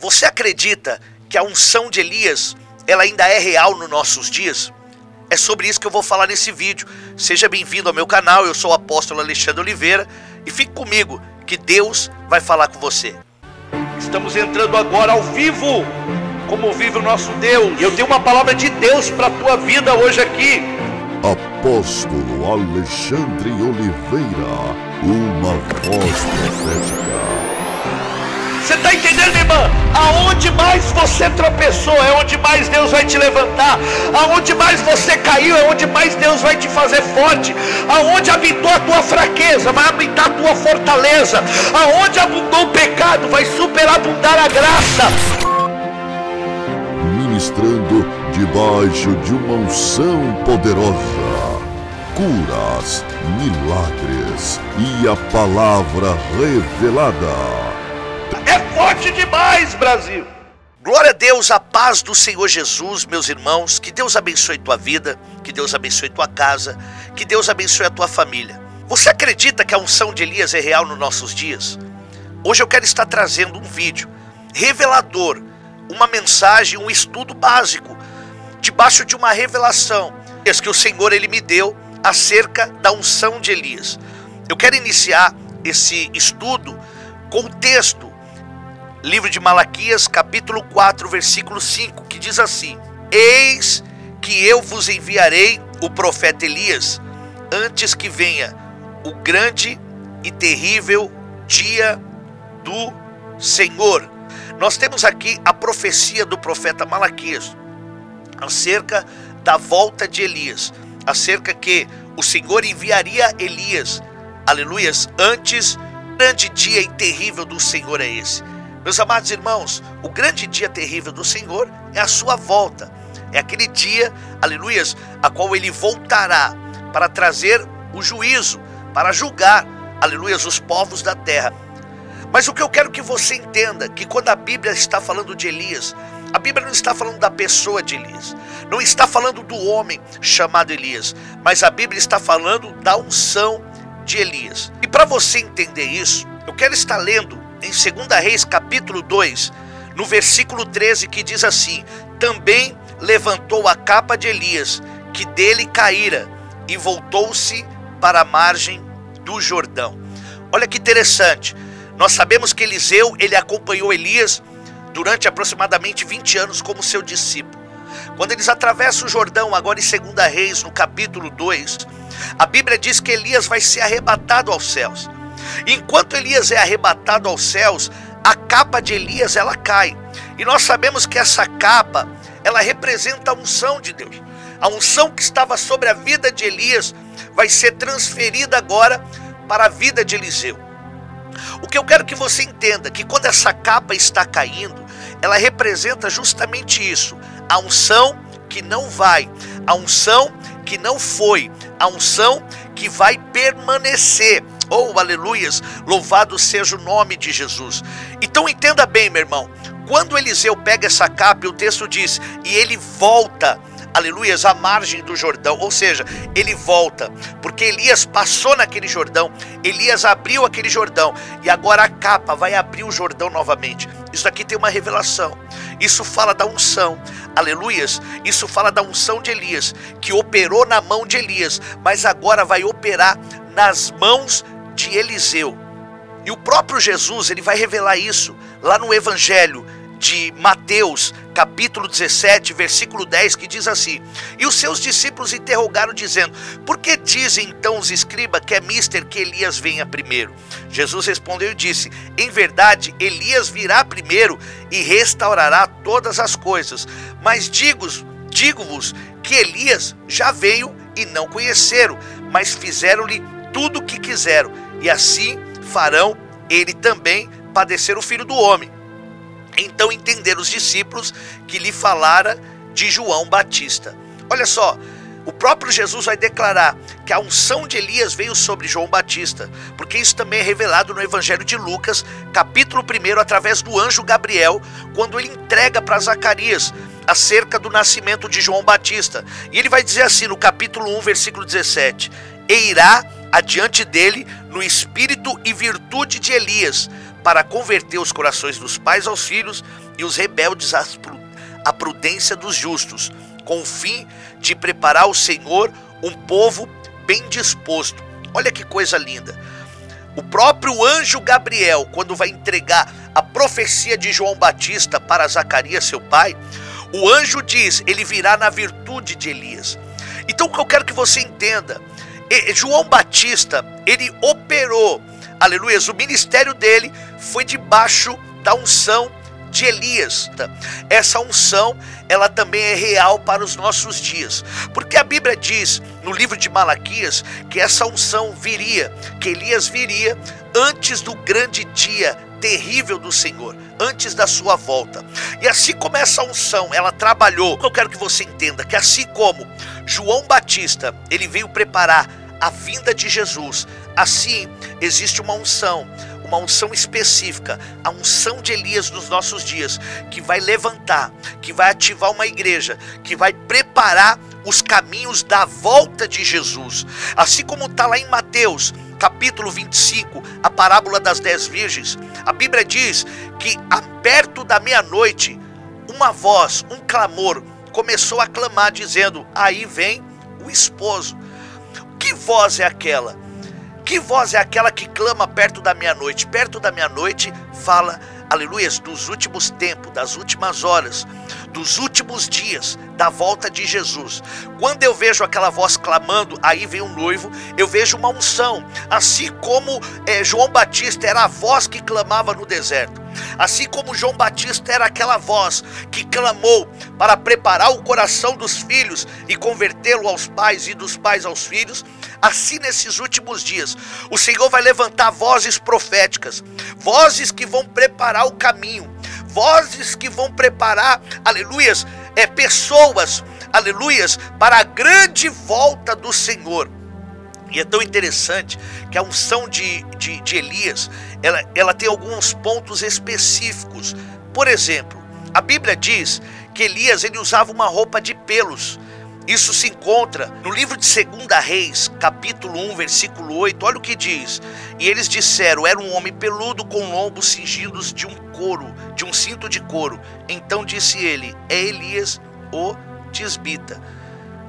Você acredita que a unção de Elias, ela ainda é real nos nossos dias? É sobre isso que eu vou falar nesse vídeo. Seja bem-vindo ao meu canal, eu sou o apóstolo Alexandre Oliveira e fique comigo que Deus vai falar com você. Estamos entrando agora ao vivo, como vive o nosso Deus. E eu tenho uma palavra de Deus para a tua vida hoje aqui. Apóstolo Alexandre Oliveira, uma voz profética. Você está entendendo, irmã? Aonde mais você tropeçou é onde mais Deus vai te levantar. Aonde mais você caiu é onde mais Deus vai te fazer forte. Aonde habitou a tua fraqueza vai habitar a tua fortaleza. Aonde abundou o pecado vai superabundar a graça. Ministrando debaixo de uma unção poderosa, curas, milagres e a palavra revelada. É forte demais, Brasil. Glória a Deus, a paz do Senhor Jesus, meus irmãos. Que Deus abençoe tua vida, que Deus abençoe tua casa, que Deus abençoe a tua família. Você acredita que a unção de Elias é real nos nossos dias? Hoje eu quero estar trazendo um vídeo revelador, uma mensagem, um estudo básico, debaixo de uma revelação que o Senhor ele me deu acerca da unção de Elias. Eu quero iniciar esse estudo com o texto, livro de Malaquias, capítulo 4, versículo 5, que diz assim: Eis que eu vos enviarei o profeta Elias, antes que venha o grande e terrível dia do Senhor. Nós temos aqui a profecia do profeta Malaquias, acerca da volta de Elias, acerca que o Senhor enviaria Elias, aleluias, antes do grande dia e terrível do Senhor é esse. Meus amados irmãos, o grande dia terrível do Senhor é a sua volta. É aquele dia, aleluias, a qual ele voltará para trazer o juízo, para julgar, aleluias, os povos da terra. Mas o que eu quero que você entenda, que quando a Bíblia está falando de Elias, a Bíblia não está falando da pessoa de Elias, não está falando do homem chamado Elias, mas a Bíblia está falando da unção de Elias. E para você entender isso, eu quero estar lendo em 2 Reis capítulo 2, no versículo 13, que diz assim: Também levantou a capa de Elias, que dele caíra, e voltou-se para a margem do Jordão. Olha que interessante, nós sabemos que Eliseu, ele acompanhou Elias durante aproximadamente 20 anos como seu discípulo. Quando eles atravessam o Jordão, agora em 2 Reis, no capítulo 2, a Bíblia diz que Elias vai ser arrebatado aos céus. Enquanto Elias é arrebatado aos céus, a capa de Elias ela cai. E nós sabemos que essa capa, ela representa a unção de Deus. A unção que estava sobre a vida de Elias vai ser transferida agora para a vida de Eliseu. O que eu quero que você entenda, que quando essa capa está caindo, ela representa justamente isso. A unção que não vai, a unção que não foi, a unção que vai permanecer. Oh, aleluias, louvado seja o nome de Jesus. Então entenda bem, meu irmão, quando Eliseu pega essa capa, o texto diz, e ele volta, aleluias, à margem do Jordão, ou seja, ele volta, porque Elias passou naquele Jordão, Elias abriu aquele Jordão, e agora a capa vai abrir o Jordão novamente. Isso aqui tem uma revelação, isso fala da unção, aleluias, isso fala da unção de Elias, que operou na mão de Elias, mas agora vai operar nas mãos de Eliseu. E o próprio Jesus, ele vai revelar isso lá no Evangelho de Mateus, capítulo 17, versículo 10, que diz assim: E os seus discípulos interrogaram, dizendo: Por que dizem então os escribas que é mister que Elias venha primeiro? Jesus respondeu e disse: Em verdade, Elias virá primeiro e restaurará todas as coisas. Mas digo-vos que Elias já veio e não conheceram, mas fizeram-lhe tudo o que quiseram, e assim farão ele também padecer o Filho do Homem. Então entenderam os discípulos que lhe falara de João Batista. Olha só, o próprio Jesus vai declarar que a unção de Elias veio sobre João Batista, porque isso também é revelado no Evangelho de Lucas, capítulo 1, através do anjo Gabriel, quando ele entrega para Zacarias acerca do nascimento de João Batista. E ele vai dizer assim no capítulo 1, versículo 17: E irá adiante dele no espírito e virtude de Elias, para converter os corações dos pais aos filhos e os rebeldes à prudência dos justos, com o fim de preparar ao Senhor um povo bem disposto. Olha que coisa linda. O próprio anjo Gabriel, quando vai entregar a profecia de João Batista para Zacarias, seu pai, o anjo diz, ele virá na virtude de Elias. Então o que eu quero que você entenda, João Batista, ele operou, aleluia, o ministério dele foi debaixo da unção de Elias. Essa unção, ela também é real para os nossos dias, porque a Bíblia diz no livro de Malaquias que essa unção viria, que Elias viria antes do grande dia terrível do Senhor, antes da sua volta. E assim como essa unção, ela trabalhou, eu quero que você entenda que assim como João Batista, ele veio preparar a vinda de Jesus, assim existe uma unção específica, a unção de Elias nos nossos dias, que vai levantar, que vai ativar uma igreja, que vai preparar os caminhos da volta de Jesus. Assim como está lá em Mateus, capítulo 25, a parábola das 10 virgens, a Bíblia diz que perto da meia-noite, uma voz, um clamor, começou a clamar dizendo, aí vem o esposo. Que voz é aquela? Que voz é aquela que clama perto da meia-noite? Perto da meia-noite fala, aleluia, dos últimos tempos, das últimas horas, dos últimos dias, da volta de Jesus. Quando eu vejo aquela voz clamando, aí vem um noivo, eu vejo uma unção. Assim como João Batista era a voz que clamava no deserto. Assim como João Batista era aquela voz que clamou para preparar o coração dos filhos e convertê-lo aos pais e dos pais aos filhos, assim nesses últimos dias, o Senhor vai levantar vozes proféticas, vozes que vão preparar o caminho, vozes que vão preparar, aleluias, pessoas, aleluias, para a grande volta do Senhor. E é tão interessante que a unção de Elias, ela tem alguns pontos específicos. Por exemplo, a Bíblia diz que Elias, ele usava uma roupa de pelos. Isso se encontra no livro de 2 Reis, capítulo 1, versículo 8. Olha o que diz. E eles disseram, era um homem peludo com lombos cingidos de um cinto de couro. Então disse ele, é Elias o tisbita.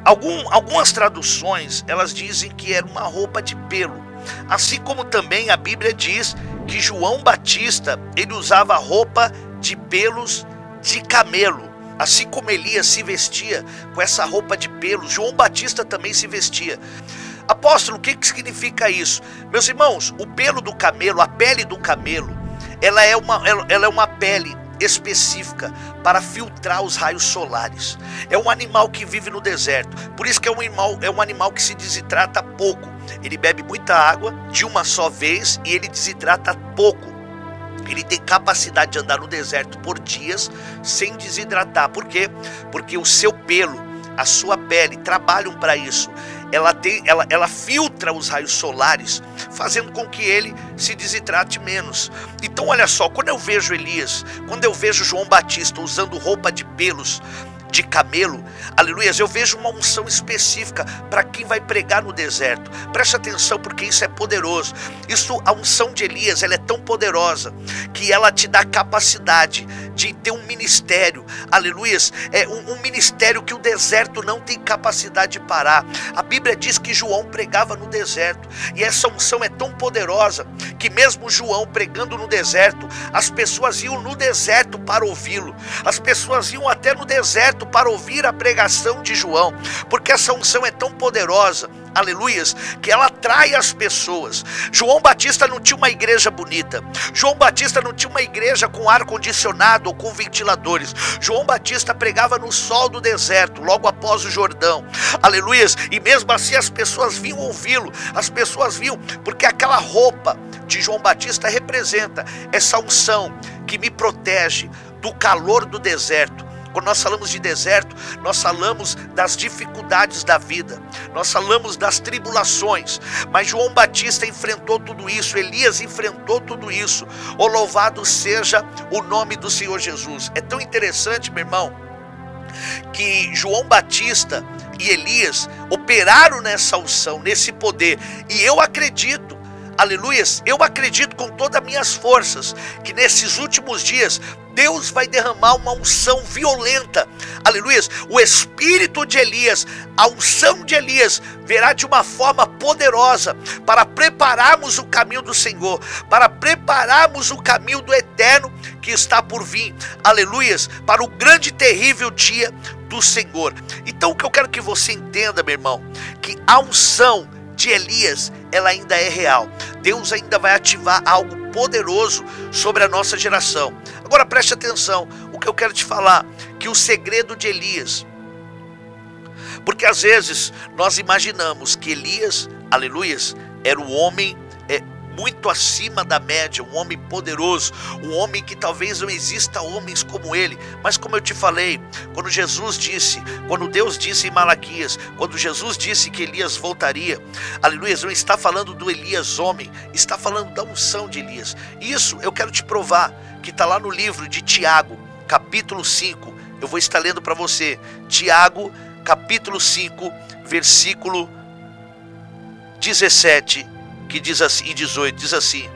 Algumas traduções, elas dizem que era uma roupa de pelo. Assim como também a Bíblia diz que João Batista, ele usava roupa de pelos de camelo. Assim como Elias se vestia com essa roupa de pelos, João Batista também se vestia. Apóstolo, o que significa isso? Meus irmãos, o pelo do camelo, a pele do camelo, ela é uma pele específica para filtrar os raios solares. É um animal que vive no deserto, por isso que é um animal que se desidrata pouco. Ele bebe muita água de uma só vez e ele desidrata pouco. Ele tem capacidade de andar no deserto por dias sem desidratar. Por quê? Porque o seu pelo, a sua pele trabalham para isso. Ela filtra os raios solares, fazendo com que ele se desidrate menos. Então olha só, quando eu vejo Elias, quando eu vejo João Batista usando roupa de pelos de camelo, aleluia, eu vejo uma unção específica para quem vai pregar no deserto. Preste atenção, porque isso é poderoso. A unção de Elias, ela é tão poderosa que ela te dá capacidade de ter um ministério, aleluia, um ministério que o deserto não tem capacidade de parar. A Bíblia diz que João pregava no deserto, e essa unção é tão poderosa que mesmo João pregando no deserto, as pessoas iam no deserto para ouvi-lo, as pessoas iam até no deserto para ouvir a pregação de João, porque essa unção é tão poderosa, aleluias, que ela atrai as pessoas. João Batista não tinha uma igreja bonita, João Batista não tinha uma igreja com ar-condicionado ou com ventiladores. João Batista pregava no sol do deserto, logo após o Jordão, aleluias, e mesmo assim as pessoas vinham ouvi-lo, as pessoas vinham, porque aquela roupa de João Batista representa essa unção que me protege do calor do deserto. Quando nós falamos de deserto, nós falamos das dificuldades da vida, nós falamos das tribulações, mas João Batista enfrentou tudo isso, Elias enfrentou tudo isso. Oh, louvado seja o nome do Senhor Jesus. É tão interessante, meu irmão, que João Batista e Elias operaram nessa unção, nesse poder, e eu acredito, aleluias, eu acredito com todas as minhas forças que nesses últimos dias Deus vai derramar uma unção violenta, aleluia. O espírito de Elias, a unção de Elias verá de uma forma poderosa para prepararmos o caminho do Senhor, para prepararmos o caminho do eterno que está por vir, aleluia, para o grande e terrível dia do Senhor. Então o que eu quero que você entenda, meu irmão, que a unção de Elias, ela ainda é real. Deus ainda vai ativar algo poderoso sobre a nossa geração. Agora preste atenção, o que eu quero te falar, que o segredo de Elias, porque às vezes nós imaginamos que Elias, aleluias, era um homem muito acima da média, um homem poderoso, um homem que talvez não exista homens como ele. Mas como eu te falei, quando Deus disse em Malaquias, quando Jesus disse que Elias voltaria, aleluia, não está falando do Elias homem, está falando da unção de Elias. Isso eu quero te provar, que está lá no livro de Tiago, capítulo 5, eu vou estar lendo para você, Tiago, capítulo 5, versículo 17, que diz assim, e 18, diz assim,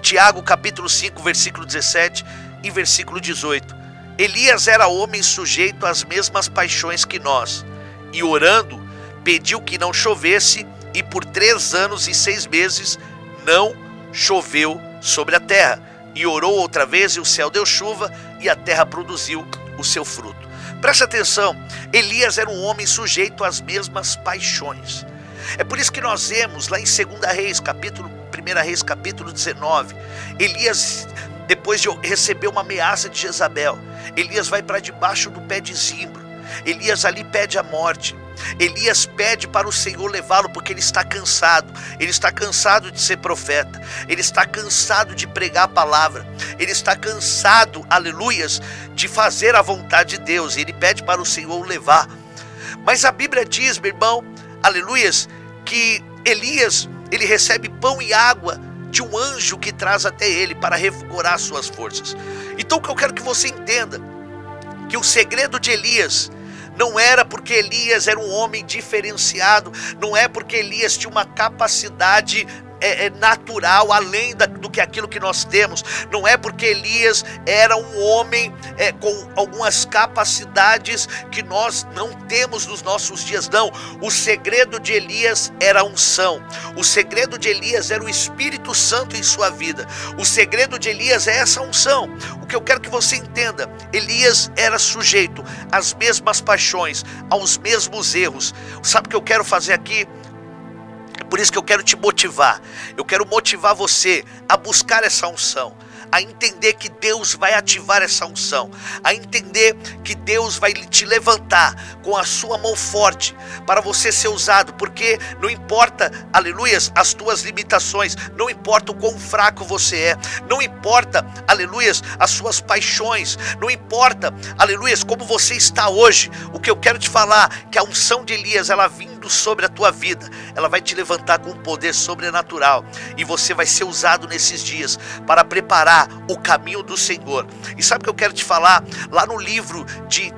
Tiago capítulo 5, versículo 17 e versículo 18, Elias era homem sujeito às mesmas paixões que nós, e orando, pediu que não chovesse, e por 3 anos e 6 meses não choveu sobre a terra, e orou outra vez, e o céu deu chuva, e a terra produziu o seu fruto. Preste atenção, Elias era um homem sujeito às mesmas paixões. É por isso que nós vemos lá em 1 Reis, capítulo 19, Elias, depois de receber uma ameaça de Jezabel, Elias vai para debaixo do pé de zimbro, Elias ali pede a morte, Elias pede para o Senhor levá-lo, porque ele está cansado de ser profeta, ele está cansado de pregar a palavra, ele está cansado, aleluias, de fazer a vontade de Deus, e ele pede para o Senhor o levar. Mas a Bíblia diz, meu irmão, aleluias, que Elias, ele recebe pão e água de um anjo que traz até ele para revigorar suas forças. Então o que eu quero que você entenda, que o segredo de Elias não era porque Elias era um homem diferenciado, não é porque Elias tinha uma capacidade natural, além do que aquilo que nós temos, não é porque Elias era um homem com algumas capacidades que nós não temos nos nossos dias, não. O segredo de Elias era a unção, o segredo de Elias era o Espírito Santo em sua vida, o segredo de Elias é essa unção. O que eu quero que você entenda, Elias era sujeito às mesmas paixões, aos mesmos erros. Sabe o que eu quero fazer aqui? Por isso que eu quero te motivar, eu quero motivar você a buscar essa unção, a entender que Deus vai ativar essa unção, a entender que Deus vai te levantar com a sua mão forte para você ser usado, porque não importa, aleluias, as tuas limitações, não importa o quão fraco você é, não importa, aleluias, as suas paixões, não importa, aleluias, como você está hoje. O que eu quero te falar, que a unção de Elias, ela vindo sobre a tua vida, ela vai te levantar com um poder sobrenatural, e você vai ser usado nesses dias para preparar o caminho do Senhor. E sabe o que eu quero te falar? Lá no livro de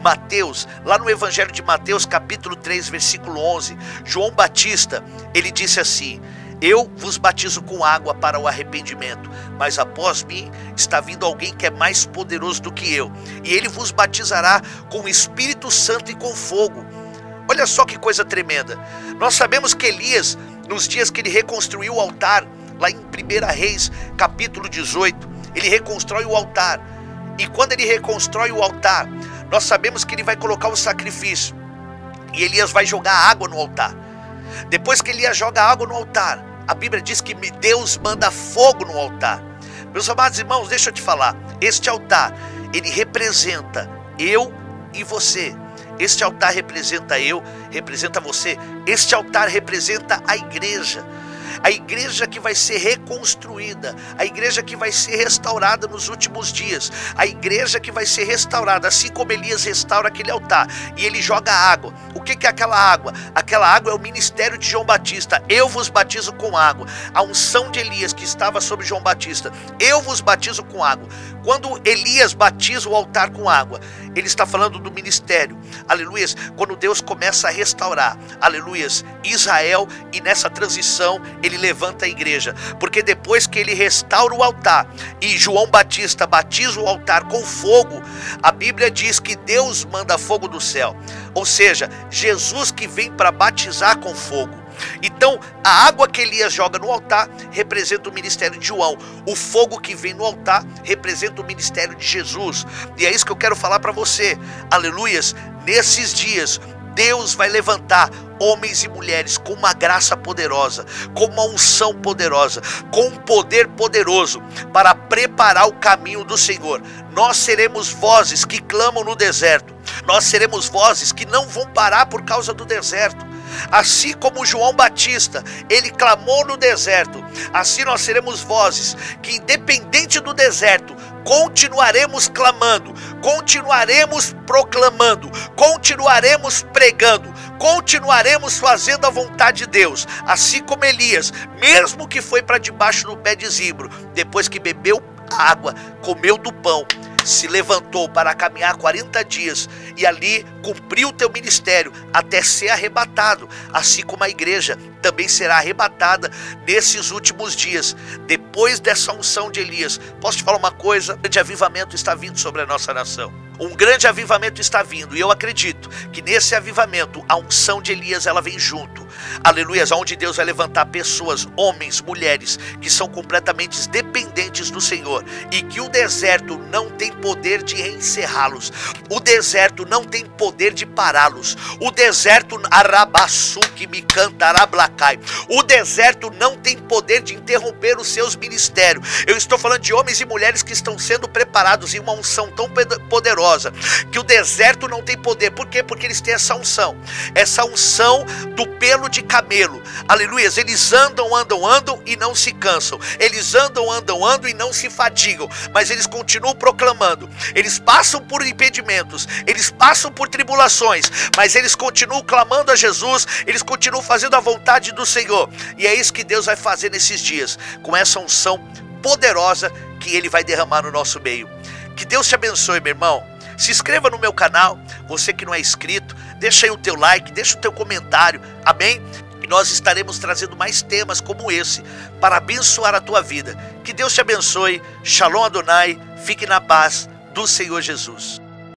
Mateus, lá no Evangelho de Mateus, capítulo 3, versículo 11, João Batista, ele disse assim: eu vos batizo com água para o arrependimento, mas após mim está vindo alguém que é mais poderoso do que eu, e ele vos batizará com o Espírito Santo e com fogo. Olha só que coisa tremenda. Nós sabemos que Elias, nos dias que ele reconstruiu o altar, lá em 1 Reis, capítulo 18, ele reconstrói o altar. E quando ele reconstrói o altar, nós sabemos que ele vai colocar o sacrifício. E Elias vai jogar água no altar. Depois que Elias joga água no altar, a Bíblia diz que Deus manda fogo no altar. Meus amados irmãos, deixa eu te falar. Este altar, ele representa eu e você. Este altar representa eu, representa você. Este altar representa a igreja que vai ser reconstruída, a igreja que vai ser restaurada nos últimos dias, a igreja que vai ser restaurada, assim como Elias restaura aquele altar, e ele joga água. O que é aquela água? Aquela água é o ministério de João Batista. Eu vos batizo com água. A unção de Elias que estava sobre João Batista, eu vos batizo com água. Quando Elias batiza o altar com água, ele está falando do ministério, aleluias, quando Deus começa a restaurar, aleluias, Israel, e nessa transição ele levanta a igreja, porque depois que ele restaura o altar e João Batista batiza o altar com fogo, a Bíblia diz que Deus manda fogo do céu, ou seja, Jesus que vem para batizar com fogo. Então a água que Elias joga no altar representa o ministério de João, o fogo que vem no altar representa o ministério de Jesus, e é isso que eu quero falar para você, aleluias. Nesses dias Deus vai levantar homens e mulheres com uma graça poderosa, com uma unção poderosa, com um poder poderoso para preparar o caminho do Senhor. Nós seremos vozes que clamam no deserto, nós seremos vozes que não vão parar por causa do deserto. Assim como João Batista, ele clamou no deserto, assim nós seremos vozes que, independente do deserto, continuaremos clamando, continuaremos proclamando, continuaremos pregando, continuaremos fazendo a vontade de Deus. Assim como Elias, mesmo que foi para debaixo do pé de zimbro, depois que bebeu água, comeu do pão, se levantou para caminhar 40 dias e ali cumpriu o teu ministério até ser arrebatado, assim como a igreja também será arrebatada nesses últimos dias, depois dessa unção de Elias. Posso te falar uma coisa? Um grande avivamento está vindo sobre a nossa nação. Um grande avivamento está vindo, e eu acredito que nesse avivamento a unção de Elias ela vem junto, aleluias, onde Deus vai levantar pessoas, homens, mulheres que são completamente dependentes do Senhor, e que o deserto não tem poder de encerrá-los, o deserto não tem poder de pará-los, o deserto arabaçuque me cantarablacai, o deserto não tem poder de interromper os seus ministérios. Eu estou falando de homens e mulheres que estão sendo preparados em uma unção tão poderosa que o deserto não tem poder. Por quê? Porque eles têm essa unção do pelo de camelo, aleluias. Eles andam e não se cansam, eles andam e não se fadigam, mas eles continuam proclamando. Eles passam por impedimentos, eles passam por tribulações, mas eles continuam clamando a Jesus, eles continuam fazendo a vontade do Senhor, e é isso que Deus vai fazer nesses dias, com essa unção poderosa que Ele vai derramar no nosso meio. Que Deus te abençoe, meu irmão. Se inscreva no meu canal, você que não é inscrito, deixa aí o teu like, deixa o teu comentário, amém? E nós estaremos trazendo mais temas como esse, para abençoar a tua vida. Que Deus te abençoe, Shalom Adonai, fique na paz do Senhor Jesus.